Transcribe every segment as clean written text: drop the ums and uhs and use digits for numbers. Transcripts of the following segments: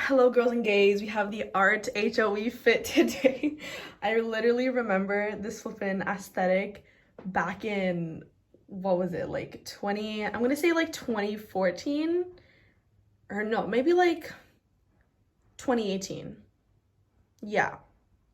Hello girls and gays, we have the art HOE fit today. I literally remember this flippin' aesthetic back in, what was it, like 20, I'm gonna say like 2014, or no, maybe like 2018. Yeah,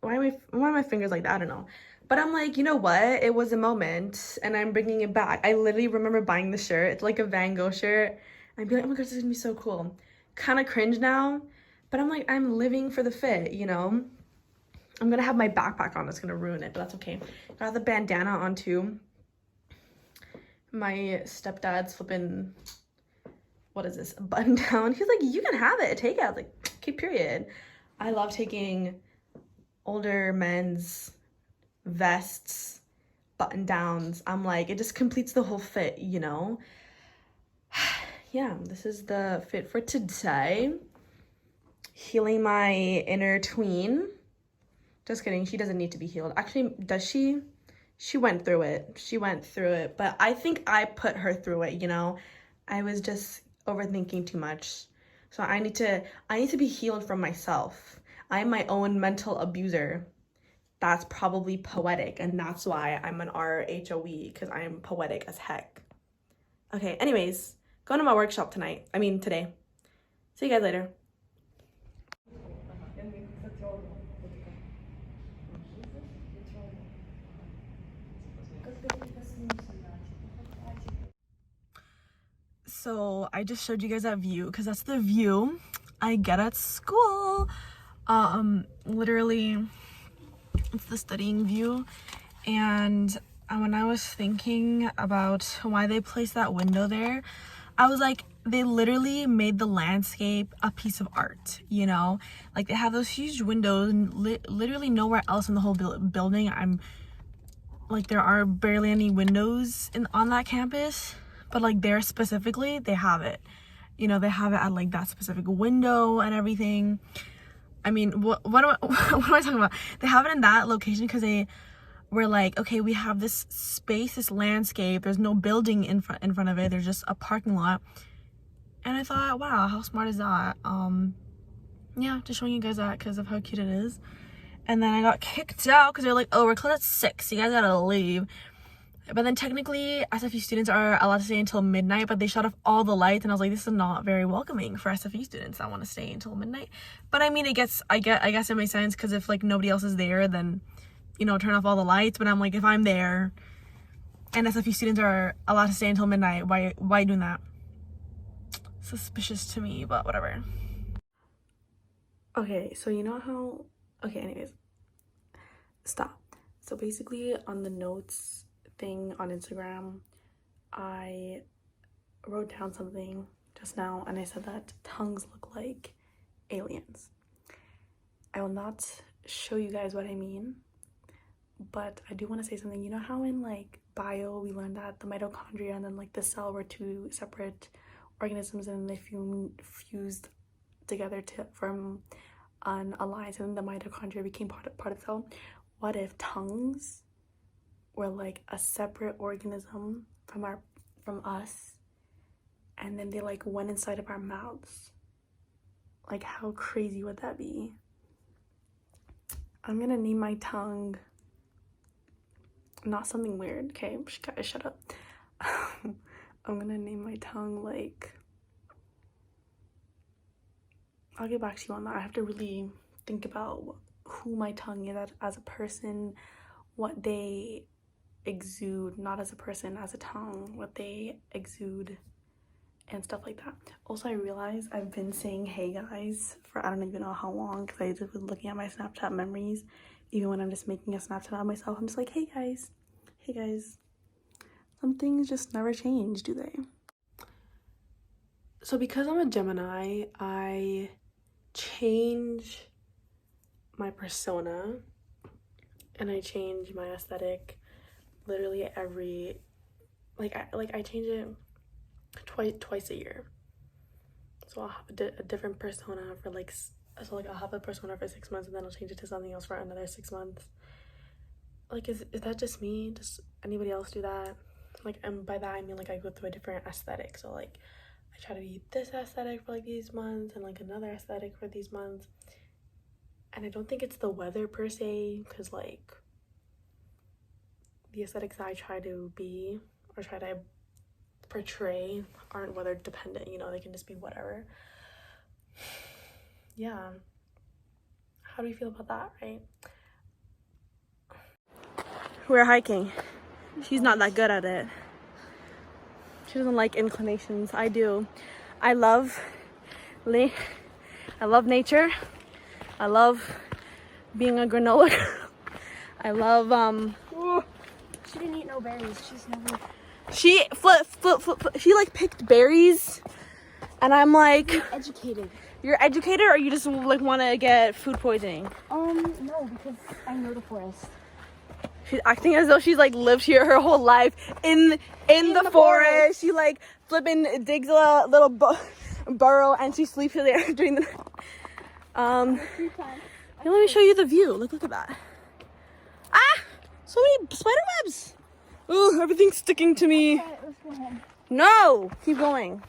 why are my fingers like that? I don't know. But I'm like, you know what? It was a moment and I'm bringing it back. I literally remember buying the shirt. It's like a Van Gogh shirt. I'd be like, oh my gosh, this is gonna be so cool. Kind of cringe now, but I'm like, I'm living for the fit, you know? I'm gonna have my backpack on. It's gonna ruin it, but that's okay. Got the bandana on too. My stepdad's flipping, what is this, a button down. He's like, you can have it, take it. I was like, okay, period. I love taking older men's vests, button downs. I'm like, it just completes the whole fit, you know? Yeah, this is the fit for today. Healing my inner tween. Just kidding, she doesn't need to be healed. Actually, does she? She went through it. She went through it, but I think I put her through it, you know? I was just overthinking too much. So I need to be healed from myself. I'm my own mental abuser. That's probably poetic, and that's why I'm an RHOE, because I am poetic as heck. Okay, anyways, going to my workshop today. See you guys later. So I just showed you guys that view because that's the view I get at school. Literally, it's the studying view. And when I was thinking about why they placed that window there, I was like, they literally made the landscape a piece of art, you know? Like, they have those huge windows and literally nowhere else in the whole building. There are barely any windows on that campus, but like there specifically, they have it. You know, they have it at like that specific window and everything. I mean, what am I talking about? They have it in that location because they were like, okay, we have this space, this landscape. There's no building in front of it. There's just a parking lot. And I thought, wow, how smart is that? Yeah, just showing you guys that because of how cute it is. And then I got kicked out because they're like, oh, we're closed at 6. You guys gotta leave. But then technically, SFU students are allowed to stay until midnight, but they shut off all the lights, and I was like, this is not very welcoming for SFU students that want to stay until midnight. But I mean, I guess it makes sense because if like nobody else is there, then, you know, turn off all the lights. But I'm like, if I'm there and SFU students are allowed to stay until midnight, why doing that? Suspicious to me, but whatever. Okay, so you know how, okay, anyways, stop. So basically on the notes thing on Instagram, I wrote down something just now and I said that tongues look like aliens. I will not show you guys what I mean, but I do want to say something. You know how in like bio we learned that the mitochondria and then like the cell were two separate organisms and they fused together to form an alliance, and then the mitochondria became part of the cell. What if tongues were like a separate organism from us, and then they like went inside of our mouths? Like, how crazy would that be? I'm gonna name my tongue not something weird, okay? Guys, shut up. I'm gonna name my tongue like, I'll get back to you on that. I have to really think about who my tongue is as a person, what they exude, not as a person, as a tongue, what they exude and stuff like that. Also, I realize I've been saying hey guys for I don't even know how long because I just was looking at my Snapchat memories. Even when I'm just making a Snapchat of myself, I'm just like, hey guys. Some things just never change, do they? So because I'm a Gemini, I change my persona and I change my aesthetic literally every, I change it twice a year. So I'll have a different persona for I'll have a persona for 6 months and then I'll change it to something else for another 6 months. Like, is that just me? Does anybody else do that? Like, and by that I mean like I go through a different aesthetic. So like I try to eat this aesthetic for like these months and like another aesthetic for these months. And I don't think it's the weather per se, because like the aesthetics I try to be or try to portray aren't weather dependent, you know, they can just be whatever. Yeah. How do you feel about that, right? We're hiking. She's not that good at it. She doesn't like inclinations. I do. I love nature. I love being a granola girl. I love She didn't eat no berries. She's never. She she like picked berries, and I'm like, You're educated. You're educated, or you just like want to get food poisoning? No, because I know the forest. She's acting as though she's like lived here her whole life in the forest. She like flipping digs a little burrow and she sleeps there during the here, let me show you the view. Look at that. Ah, so many spider webs. Ooh, everything's sticking to me. Okay, let's go home. No, keep going.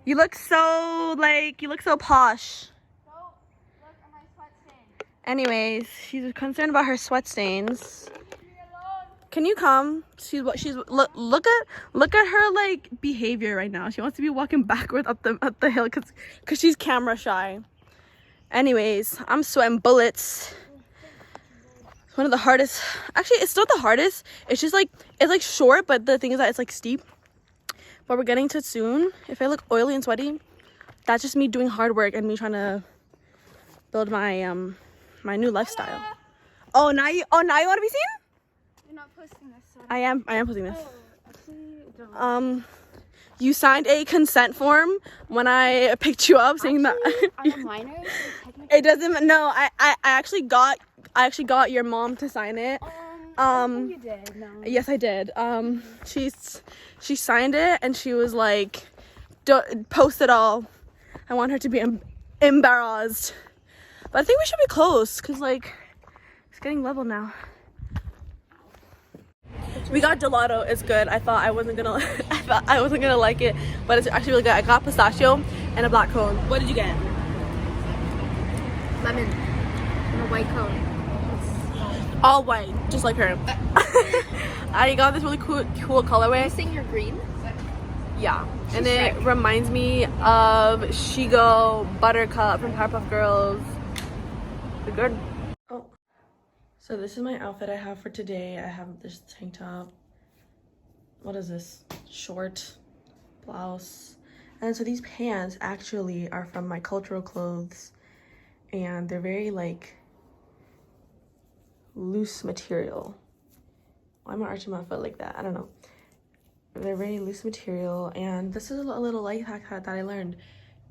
You look so posh. Anyways, she's concerned about her sweat stains. Can you come? Look at her like behavior right now. She wants to be walking backwards up the hill because she's camera shy. Anyways, I'm sweating bullets. It's one of the hardest. Actually, it's not the hardest. It's just like it's like short, but the thing is that it's like steep. But we're getting to it soon. If I look oily and sweaty, that's just me doing hard work and me trying to build my my new lifestyle. Oh, now you want to be seen? You're not posting this. So I am posting this. Oh, actually, don't. You signed a consent form when I picked you up, saying actually, that I'm a minor. So technically... It doesn't. No, I actually got your mom to sign it. You did. No. Yes, I did. She signed it and she was like, post it all. I want her to be embarrassed. But I think we should be close because like it's getting level now. We got gelato. It's good. I thought I wasn't gonna like it, but it's actually really good. I got pistachio and a black cone. What did you get? Lemon. And a white cone. All white, just like her. I got this really cool colorway. Are you saying you're green? Yeah, and it reminds me of Shigo Buttercup from Powerpuff Girls. They're good. Oh, so this is my outfit I have for today. I have this tank top. What is this? Short blouse. And so these pants actually are from my cultural clothes, and they're very like loose material. Why am I arching my foot like that? I don't know. They're very loose material, and this is a little life hack that I learned.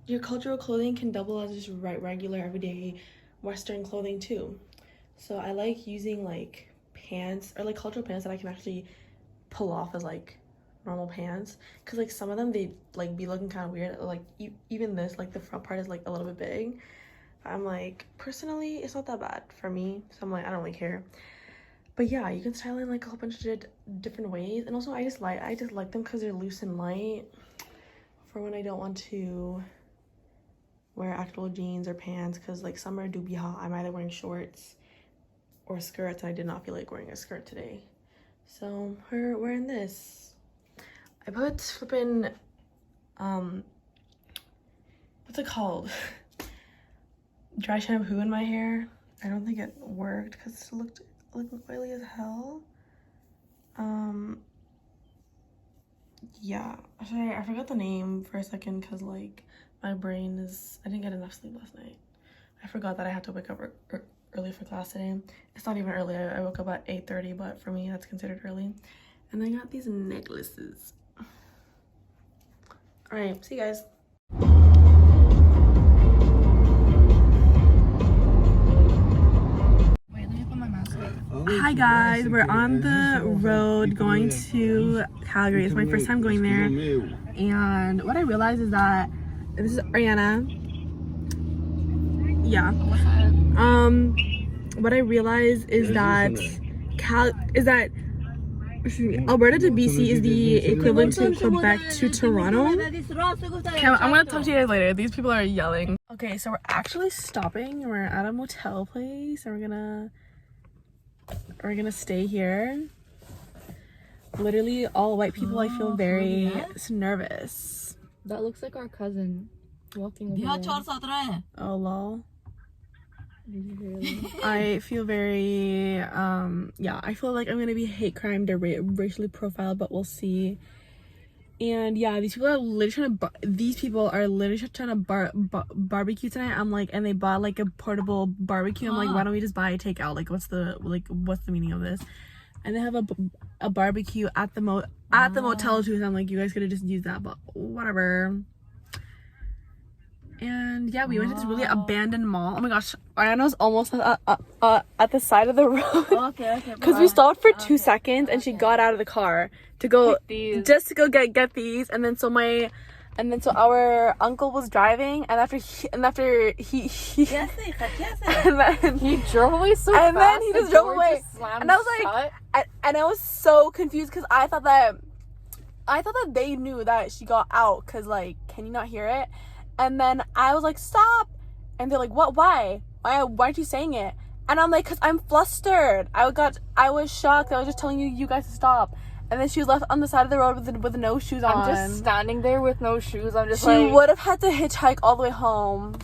Your cultural clothing can double as just regular everyday Western clothing too. So I like using like pants or like cultural pants that I can actually pull off as like normal pants, because like some of them they like be looking kind of weird, like even this, like the front part is like a little bit big. I'm like, personally it's not that bad for me, so I'm like, I don't really care. But yeah, you can style in like a whole bunch of different ways, and also I just like them because they're loose and light for when I don't want to wear actual jeans or pants, because like summer do be hot. I'm either wearing shorts or skirts, and I did not feel like wearing a skirt today, so we're wearing this. I put flipping what's it called, dry shampoo in my hair. I don't think it worked because it looked oily as hell. Yeah, sorry, I forgot the name for a second because like my brain is, I didn't get enough sleep last night. I forgot that I had to wake up early for class today. It's not even early. I woke up at 8:30, but for me that's considered early. And I got these necklaces. All right, see you guys. Hi guys, we're on the road going to Calgary. It's my first time going there, and what I realized is that this is Ariana. Yeah. What I realized is that Alberta to BC is the equivalent to Quebec to Toronto. Okay, I'm gonna talk to you guys later. These people are yelling. Okay, so we're actually stopping. We're at a motel place, and we're gonna stay here. Literally, all white people. I feel very nervous. That looks like our cousin walking over there. Oh lol. I feel very yeah, I feel like I'm gonna be hate crimed or racially profiled, but we'll see. And yeah, these people are literally trying to barbecue tonight. I'm like, and they bought like a portable barbecue. I'm like, why don't we just buy a takeout? Like what's the meaning of this? And they have a barbecue at the motel too. So I'm like, you guys could have just used that, but whatever. And yeah, we went to this really abandoned mall. Oh my gosh, Ariana's almost at the side of the road. Okay. Because we stopped for 2 seconds, and she got out of the car to go get these. And then so our uncle was driving, and after he and then he drove away so fast. And then he just drove away, and I was like, and I was so confused because I thought that they knew that she got out. Cause like, can you not hear it? And then I was like, stop. And they're like, what? Why aren't you saying it? And I'm like, because I'm flustered. I was shocked. I was just telling you guys to stop. And then she was left on the side of the road with no shoes on. I'm just standing there with no shoes. I'm just She would have had to hitchhike all the way home.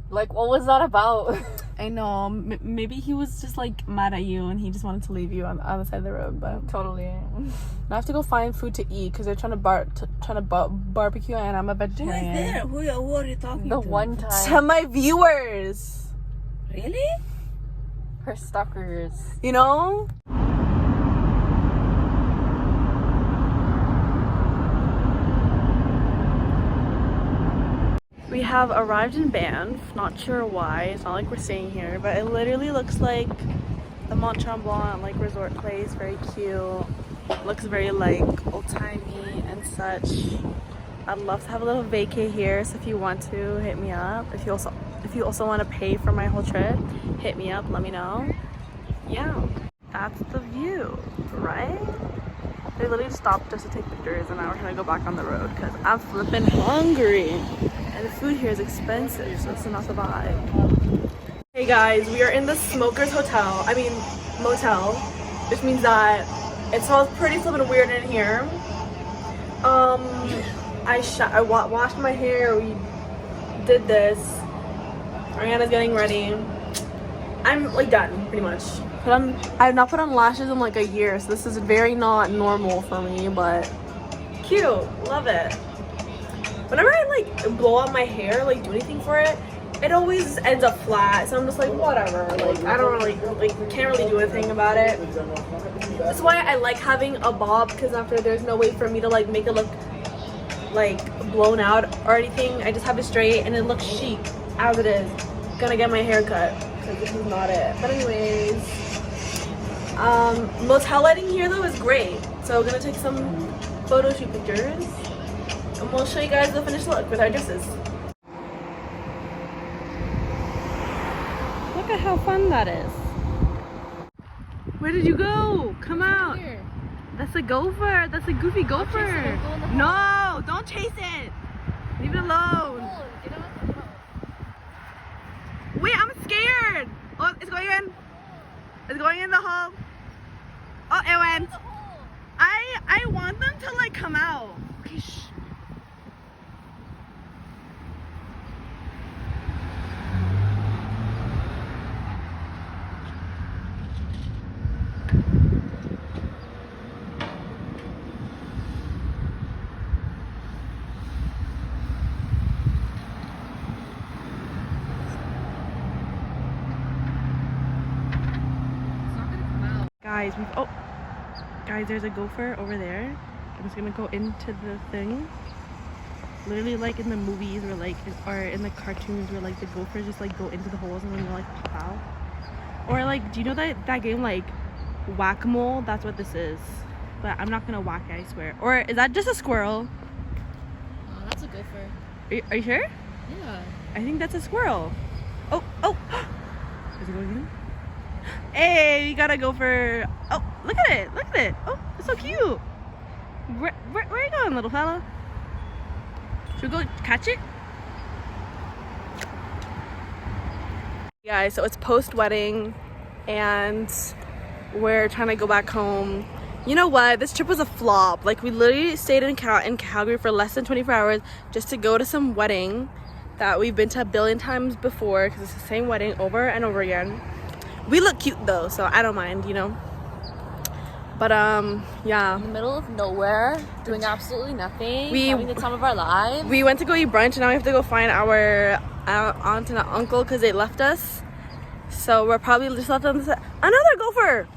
Like, what was that about? I know. Maybe he was just like mad at you and he just wanted to leave you on the side of the road. But totally. I have to go find food to eat because they're trying to barbecue, and I'm a vegetarian. Who are you talking The to? one time. To my viewers. Really? Her stalkers. You know? We have arrived in Banff. Not sure why. It's not like we're staying here, but it literally looks like the Mont Tremblant like resort place. Very cute. Looks very like old-timey and such. I'd love to have a little vacay here, so if you want to, hit me up. If you also want to pay for my whole trip, hit me up, let me know. Yeah, that's the view, right? They literally stopped us to take pictures, and now we're gonna go back on the road because I'm flipping hungry. And the food here is expensive, so it's not the vibe. Hey guys, we are in the Smokers motel, which means that it smells pretty flippin' weird in here. I washed my hair, we did this. Ariana's getting ready. I'm like done, pretty much. But I've not put on lashes in like a year, so this is very not normal for me, but cute, love it. Whenever I like blow out my hair, like do anything for it, it always ends up flat, so I'm just like, whatever. Like, I don't really, can't really do anything about it. That's why I like having a bob, because after there's no way for me to like make it look like blown out or anything. I just have it straight and it looks chic as it is. Gonna get my hair cut, because this is not it. But anyways, motel lighting here though is great. So we're gonna take some photo shoot pictures, and we'll show you guys the finished look with our dresses. Look at how fun that is. Where did you go? Come out. Here. That's a gopher. That's a goofy gopher. No, don't chase it. Leave it alone. Wait, I'm scared. Oh, it's going in. It's going in the hole. Oh, it went. I want them to like come out. Okay, shh. Guys, there's a gopher over there. I'm just gonna go into the thing. Literally like in the movies or in the cartoons where like the gophers just like go into the holes and then they'll like pop out. Or like, do you know that game like whack-a-mole? That's what this is. But I'm not gonna whack it, I swear. Or is that just a squirrel? Oh, that's a gopher. Are you sure? Yeah. I think that's a squirrel. Oh! Is it going in? Hey, we got a gopher. Oh! Look at it. Look at it. Oh, it's so cute. Where are you going, little fella? Should we go catch it? Guys, so it's post-wedding and we're trying to go back home. You know what? This trip was a flop. Like, we literally stayed in Calgary for less than 24 hours just to go to some wedding that we've been to a billion times before because it's the same wedding over and over again. We look cute though, so I don't mind, you know. But yeah. In the middle of nowhere, doing absolutely nothing, We- having the time of our lives. We went to go eat brunch and now we have to go find our aunt and uncle because they left us. So we're probably just left on the side. Another gopher!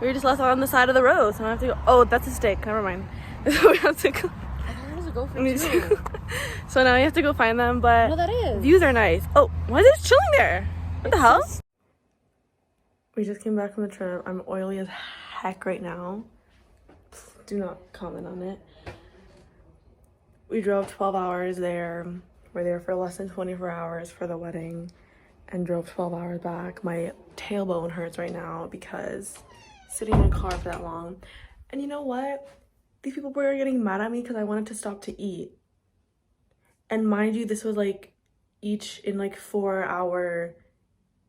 We were just left on the side of the road, so I have to go. Oh, that's a stick. Never mind. So we have to go. I thought it was a gopher too. So now we have to go find them, but No, that is. views are nice. Oh, why is it just chilling there? What the hell? We just came back from the trip. I'm oily as heck right now. Do not comment on it. We drove 12 hours there. We're there for less than 24 hours for the wedding and drove 12 hours back. My tailbone hurts right now because sitting in a car for that long. And you know what? These people were getting mad at me because I wanted to stop to eat. And mind you, this was like each in like 4-hour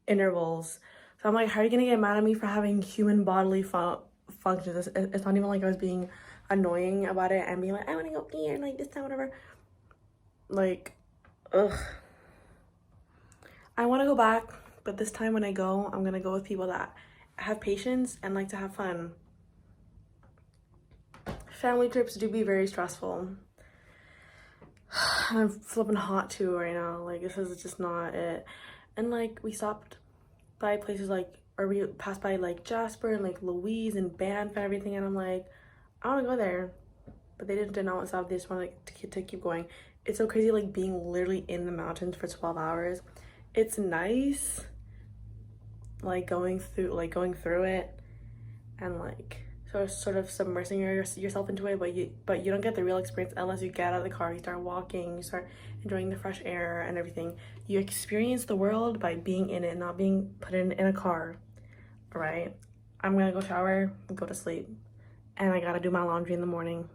intervals. So I'm like, how are you gonna get mad at me for having human bodily functions? It's not even like I was being annoying about it and being like, I want to go eat and like this time, whatever. Like, ugh. I want to go back, but this time when I go, I'm gonna go with people that have patience and like to have fun. Family trips do be very stressful. I'm flipping hot too right now. Like, this is just not it. And like, we stopped by places like, or we passed by like Jasper and like Louise and Banff and everything, and I'm like, I want to go there, but they did not want to stop. They just want to keep going. It's so crazy, like being literally in the mountains for 12 hours. It's nice, like going through it, and like sort of submersing yourself into it, but you don't get the real experience unless you get out of the car, you start walking, you start enjoying the fresh air and everything. You experience the world by being in it, not being put in a car. All right, I'm gonna go shower and go to sleep, and I gotta do my laundry in the morning.